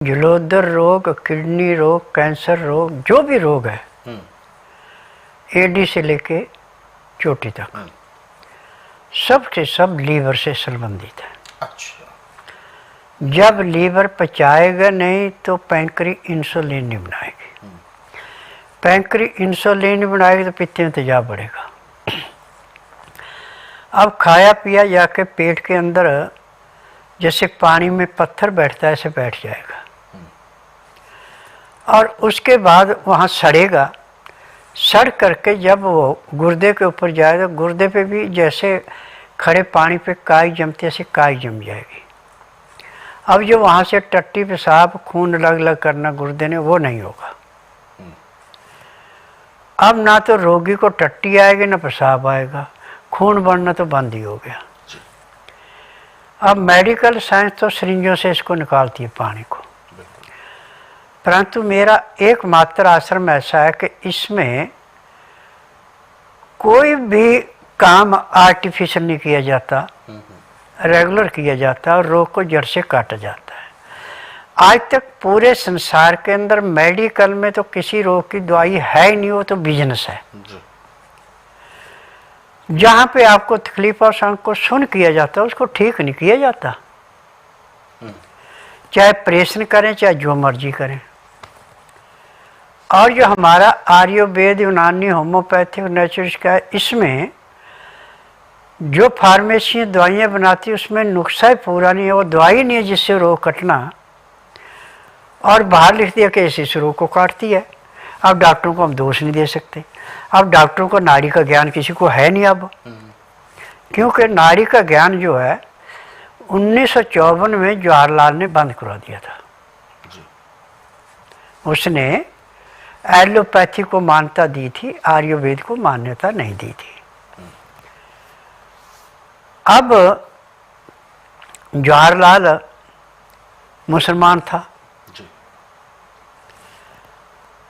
जलोदर रोग, किडनी रोग, कैंसर रोग, जो भी रोग है एडी से लेके चोटी तक सब के सब लीवर से संबंधित है। अच्छा। जब लीवर पचाएगा नहीं तो पैंक्री इंसुलिन नहीं बनाएगी। पैंक्री इंसुलिन नहीं बनाएगी तो पित्त में तेजाब बढ़ेगा। अब खाया पिया जाके पेट के अंदर जैसे पानी में पत्थर बैठता है ऐसे बैठ जाएगा और उसके बाद वहाँ सड़ेगा। सड़ करके जब वो गुर्दे के ऊपर जाएगा, गुर्दे पे भी जैसे खड़े पानी पे काई जमती ऐसे काई जम जाएगी। अब जो वहाँ से टट्टी पेशाब खून लग लग करना गुर्दे ने वो नहीं होगा। अब ना तो रोगी को टट्टी आएगी ना पेशाब आएगा, खून बढ़ना तो बंद ही हो गया। अब मेडिकल साइंस तो सिरिंजों से इसको निकालती है पानी को, परंतु मेरा एकमात्र आश्रम ऐसा है कि इसमें कोई भी काम आर्टिफिशियल नहीं किया जाता, रेगुलर किया जाता और रोग को जड़ से काटा जाता है। आज तक पूरे संसार के अंदर मेडिकल में तो किसी रोग की दवाई है ही नहीं, वो तो बिजनेस है। जहाँ पे आपको तकलीफ और संग को सुन किया जाता है उसको ठीक नहीं किया जाता, चाहे ऑपरेशन करें चाहे जो मर्जी करें। और जो हमारा आयुर्वेद, यूनानी, होम्योपैथिक, नेचुरल का है, इसमें जो फार्मेसी दवाइयाँ बनाती है उसमें नुस्खा ही पूरा नहीं है, वो दवाई नहीं है जिससे रोग कटना, और बाहर लिख दिया कि इस रोग को काटती है। अब डॉक्टरों को हम दोष नहीं दे सकते। अब डॉक्टरों को नाड़ी का ज्ञान किसी को है नहीं अब, क्योंकि नाड़ी का ज्ञान जो है 1954 में जवाहरलाल ने बंद करवा दिया था। उसने एलोपैथी को मान्यता दी थी, आयुर्वेद को मान्यता नहीं दी थी। अब जवाहरलाल मुसलमान था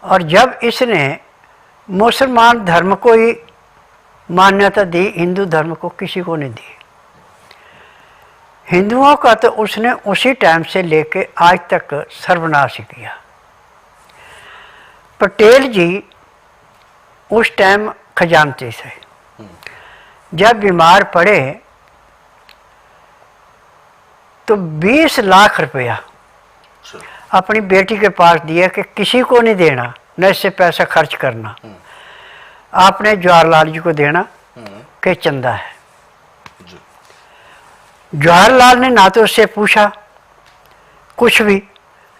और जब इसने मुसलमान धर्म को ही मान्यता दी, हिंदू धर्म को किसी को नहीं दी। हिंदुओं का तो उसने उसी टाइम से लेके आज तक सर्वनाश ही किया। पटेल जी उस टाइम खजानची थे, जब बीमार पड़े तो 20 लाख रुपया अपनी बेटी के पास दिया कि किसी को नहीं देना, न इससे पैसा खर्च करना, आपने जवाहरलाल जी को देना कि चंदा है। जवाहरलाल ने ना तो उससे पूछा कुछ भी,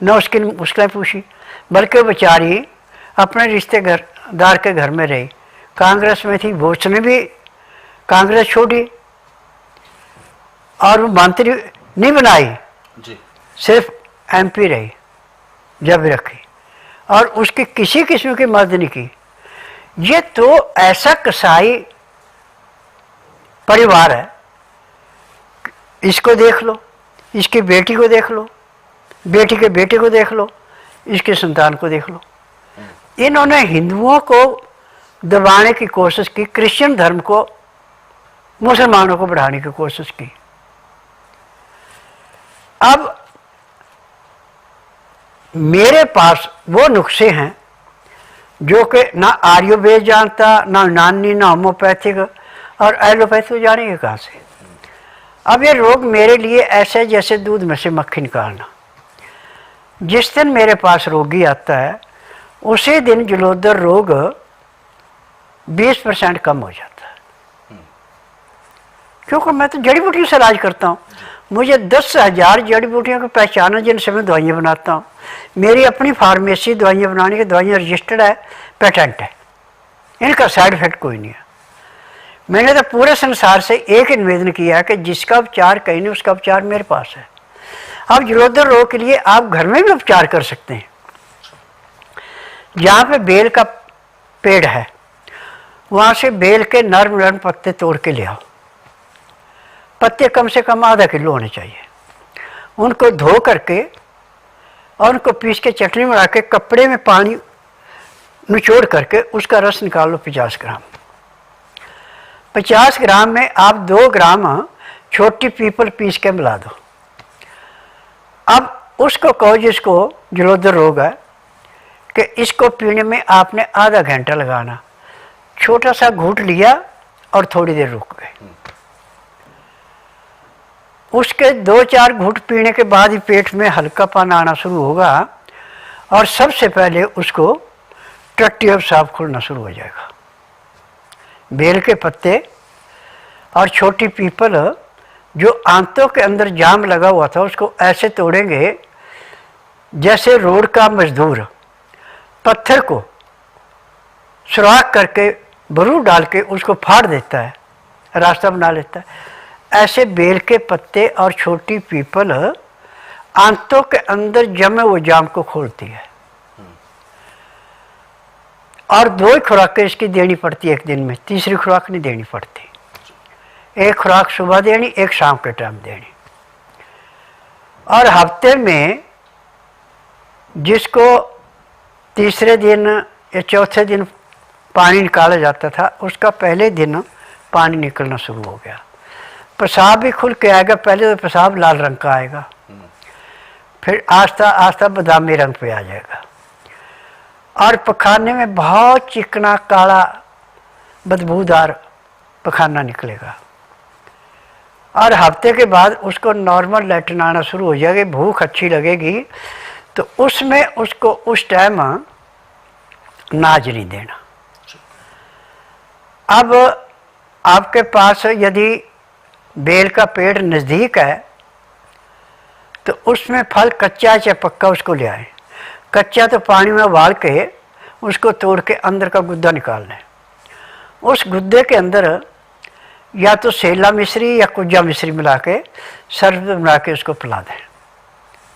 न उसकी मुश्किलें पूछी, बल्कि बेचारी अपने रिश्तेदार के घर में रही। कांग्रेस में थी, वो उसने भी कांग्रेस छोड़ी और वो मंत्री नहीं बनाई, सिर्फ एमपी रही जब रखी, और उसकी किसी किस्म की मदद नहीं की। ये तो ऐसा कसाई परिवार है। इसको देख लो, इसकी बेटी को देख लो, बेटी के बेटे को देख लो, इसकी संतान को देख लो। इन्होंने हिंदुओं को दबाने की कोशिश की, क्रिश्चियन धर्म को मुसलमानों को बढ़ाने की कोशिश की। अब मेरे पास वो नुस्खे हैं जो कि ना आयुर्वेद जानता, ना यूनानी, ना होम्योपैथिक, और एलोपैथिक जानेंगे कहाँ से। अब ये रोग मेरे लिए ऐसे जैसे दूध में से मक्खी निकालना। जिस दिन मेरे पास रोगी आता है उसी दिन जलोदर रोग 20% कम हो जाता है, क्योंकि मैं तो जड़ी बूटियों से इलाज करता हूँ। मुझे 10,000 जड़ी बूटियों को पहचाना जिनसे मैं दवाइयाँ बनाता हूँ। मेरी अपनी फार्मेसी दवाइयाँ बनाने की, दवाइयाँ रजिस्टर्ड है, पेटेंट है, इनका साइड इफेक्ट कोई नहीं है। मैंने तो पूरे संसार से एक निवेदन किया है कि जिसका उपचार कहीं नहीं उसका उपचार मेरे पास है। अब जलोदर रोग के लिए आप घर में भी उपचार कर सकते हैं। जहाँ पे बेल का पेड़ है वहाँ से बेल के नर्म नर्म पत्ते तोड़ के ले आओ। पत्ते कम से कम आधा किलो होने चाहिए। उनको धो करके और उनको पीस के चटनी बना के कपड़े में पानी निचोड़ करके उसका रस निकाल लो 50 ग्राम। 50 ग्राम में आप 2 ग्राम छोटी पीपल पीस के मिला दो। अब उसको कहो जिसको जलोदर रोग है कि इसको पीने में आपने आधा घंटा लगाना, छोटा सा घूंट लिया और थोड़ी देर रुक गए। उसके 2-4 घूंट पीने के बाद ही पेट में हल्कापन आना शुरू होगा और सबसे पहले उसको टट्टी और पेशाब खुलना शुरू हो जाएगा। बेल के पत्ते और छोटी पीपल जो आंतों के अंदर जाम लगा हुआ था उसको ऐसे तोड़ेंगे जैसे रोड का मजदूर पत्थर को सुराख करके बरूद डाल के उसको फाड़ देता है, रास्ता बना लेता है। ऐसे बेल के पत्ते और छोटी पीपल आंतों के अंदर जमे हुए जाम को खोलती है। और 2 ही खुराकें इसकी देनी पड़ती है एक दिन में, तीसरी खुराक नहीं देनी पड़ती। एक खुराक सुबह देनी, एक शाम के टाइम देनी। और हफ्ते में जिसको तीसरे दिन या चौथे दिन पानी निकाला जाता था, उसका पहले दिन पानी निकलना शुरू हो गया। पेशाब भी खुल के आएगा, पहले तो पेशाब लाल रंग का आएगा, फिर आस्ता आस्ता बादामी रंग पे आ जाएगा और पखाने में बहुत चिकना काला बदबूदार पखाना निकलेगा। और हफ्ते के बाद उसको नॉर्मल लैट्रिन आना शुरू हो जाएगी, भूख अच्छी लगेगी, तो उसमें उसको उस टाइम नाज नहीं देना। अब आपके पास यदि बेल का पेड़ नज़दीक है तो उसमें फल कच्चा या पक्का उसको ले आए। कच्चा तो पानी में उबाल के उसको तोड़ के अंदर का गुद्दा निकाल लें। उस गुद्दे के अंदर या तो सेला मिश्री या कुज्जा मिश्री मिला के शरबत बना के उसको पिला दें,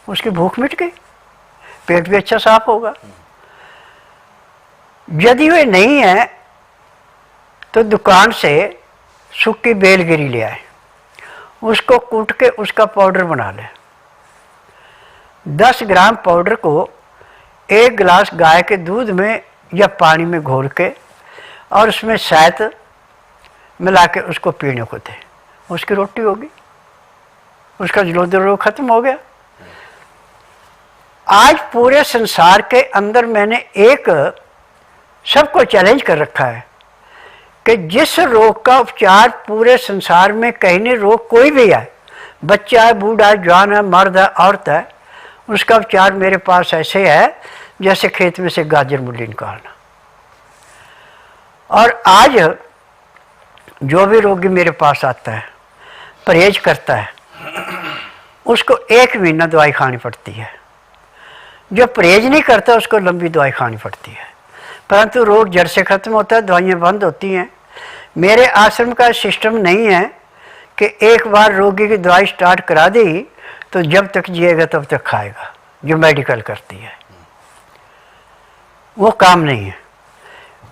उसकी भूख मिट गई, पेट भी अच्छा साफ होगा। यदि वे नहीं है तो दुकान से सूखी बेलगिरी ले आए, उसको कूट के उसका पाउडर बना लें। 10 ग्राम पाउडर को 1 गिलास गाय के दूध में या पानी में घोल के और उसमें शहद मिला के उसको पीने को दें, उसकी रोटी होगी, उसका जलोदर रोग खत्म हो गया। आज पूरे संसार के अंदर मैंने एक सबको चैलेंज कर रखा है कि जिस रोग का उपचार पूरे संसार में कहीं नहीं, रोग कोई भी है, बच्चा है, बूढ़ा है, जवान है, मर्द है, औरत है, उसका उपचार मेरे पास ऐसे है जैसे खेत में से गाजर मूली निकालना। और आज जो भी रोगी मेरे पास आता है, परहेज करता है, उसको 1 महीना दवाई खानी पड़ती है। जो परहेज नहीं करता उसको लंबी दवाई खानी पड़ती है, परंतु रोग जड़ से खत्म होता है, दवाइयाँ बंद होती हैं। मेरे आश्रम का सिस्टम नहीं है कि एक बार रोगी की दवाई स्टार्ट करा दी तो जब तक जिएगा तब तक खाएगा, जो मेडिकल करती है, वो काम नहीं है।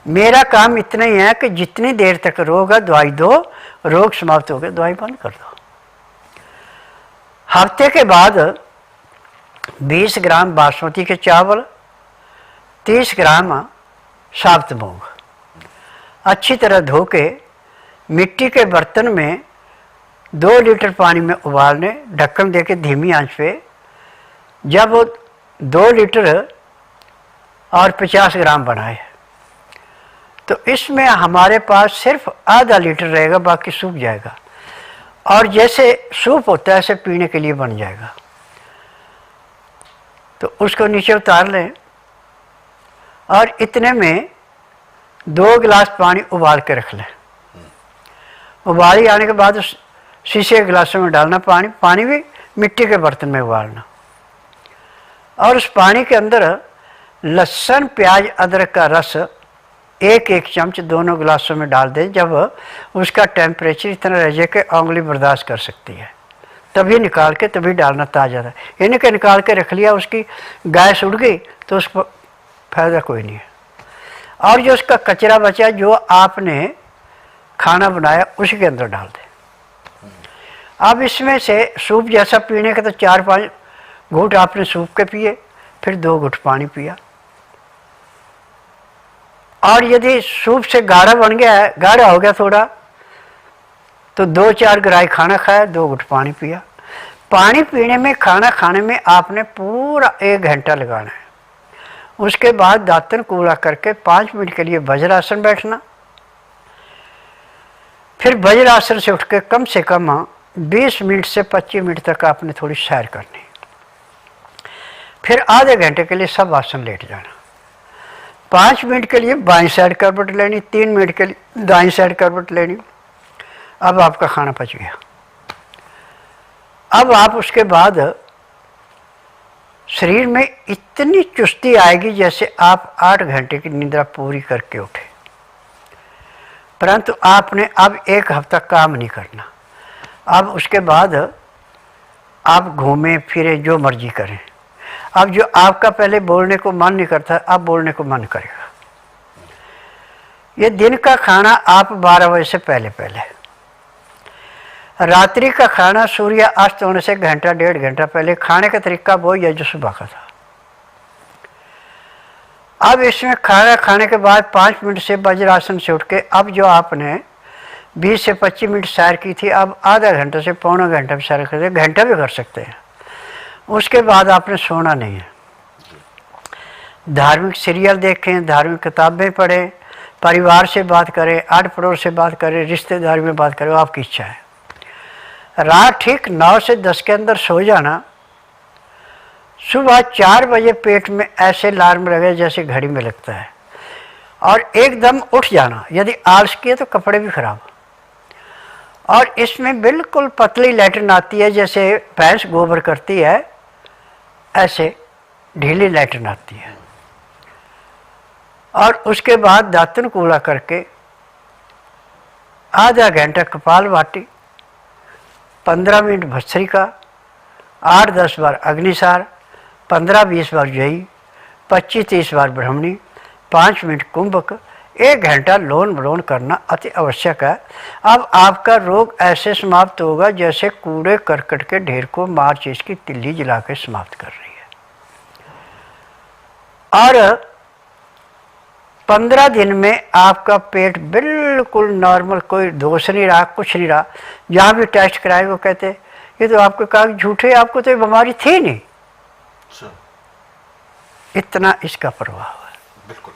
मेरा काम इतना ही है कि जितनी देर तक रोग है दवाई दो, रोग समाप्त हो गया दवाई बंद कर दो। हफ्ते के बाद 20 ग्राम बासमती के चावल, 30 ग्राम साबुत मूंग अच्छी तरह धो के मिट्टी के बर्तन में 2 लीटर पानी में उबालने, ढक्कन दे के धीमी आंच पे। जब वो 2 लीटर और 50 ग्राम बनाए तो इसमें हमारे पास सिर्फ आधा लीटर रहेगा, बाकी सूख जाएगा और जैसे सूप होता है ऐसे पीने के लिए बन जाएगा। तो उसको नीचे उतार लें और इतने में 2 गिलास पानी उबाल के रख लें। उबाली आने के बाद उस शीशे के गिलासों में डालना पानी, पानी भी मिट्टी के बर्तन में उबालना और उस पानी के अंदर लहसुन, प्याज, अदरक का रस 1-1 चम्मच दोनों गिलासों में डाल दें। जब उसका टेम्परेचर इतना रह जाए कि उंगली बर्दाश्त कर सकती है तभी निकाल के तभी डालना ताज़ा था। इन्हें के निकाल के रख लिया, उसकी गैस उड़ गई तो उस पर फायदा कोई नहीं है। और जो उसका कचरा बचा जो आपने खाना बनाया उसी के अंदर डाल दें। अब इसमें से सूप जैसा पीने का तो 4-5 घूंट आपने सूप के पिए, फिर 2 घूंट पानी पिया। और यदि सूप से गाढ़ा बन गया है, गाढ़ा हो गया थोड़ा, तो 2-4 ग्राही खाना खाया, 2 घूंट पानी पिया। पानी पीने में, खाना खाने में आपने पूरा 1 घंटा लगाना है। उसके बाद दातन कूड़ा करके 5 मिनट के लिए वज्रासन बैठना। फिर वज्रासन से उठ के कम से कम 20 मिनट से 25 मिनट तक आपने थोड़ी सैर करनी। फिर आधे घंटे के लिए सब आसन लेट जाना। 5 मिनट के लिए बाईं साइड करवट लेनी, 3 मिनट के लिए दाईं साइड करवट लेनी। अब आपका खाना पच गया। अब आप उसके बाद शरीर में इतनी चुस्ती आएगी जैसे आप 8 घंटे की निद्रा पूरी करके उठे। परंतु आपने अब 1 हफ्ता काम नहीं करना। अब उसके बाद आप घूमें फिरें, जो मर्जी करें। अब जो आपका पहले बोलने को मन नहीं करता, अब बोलने को मन करेगा। ये दिन का खाना आप 12 बजे से पहले पहले, रात्रि का खाना सूर्य अस्त होने से घंटा 1.5 घंटा पहले। खाने का तरीका वही है जो सुबह का था। अब इसमें खाना खाने के बाद 5 मिनट से वज्रासन से उठ के अब जो आपने 20 से 25 मिनट सैर की थी, अब आधा घंटा से पौना घंटा भी सैर करते, घंटा भी कर सकते हैं। उसके बाद आपने सोना नहीं है। धार्मिक सीरियल देखें, धार्मिक किताबें पढ़ें, परिवार से बात करें, आड़ पड़ोस से बात करें, रिश्तेदारी में बात करें, वो आपकी इच्छा है। रात ठीक 9 से 10 के अंदर सो जाना। सुबह 4 बजे पेट में ऐसे अलार्म लगे जैसे घड़ी में लगता है, और एकदम उठ जाना। यदि आलस किए तो कपड़े भी खराब। और इसमें बिल्कुल पतली लैट्रिन आती है, जैसे भैंस गोबर करती है ऐसे ढीली लैट्रिन आती है। और उसके बाद दातन कूड़ा करके आधा घंटा कपालभाति, 15 मिनट भस्त्रिका, 8-10 बार अग्निसार, 15-20 बार जयी, 25-30 बार ब्रह्मणी, 5 मिनट कुंभक, 1 घंटा लोन वलोन करना अति आवश्यक है। अब आपका रोग ऐसे समाप्त होगा जैसे कूड़े करकट के ढेर को माचिस की तिल्ली जला के समाप्त कर रही है। और 15 दिन में आपका पेट बिल्कुल नॉर्मल, कोई दोष नहीं रहा, कुछ नहीं रहा। जहाँ भी टेस्ट कराए वो कहते ये तो आपके कागज झूठे, आपको तो ये बीमारी थी नहीं। इतना इसका प्रभाव है। बिल्कुल।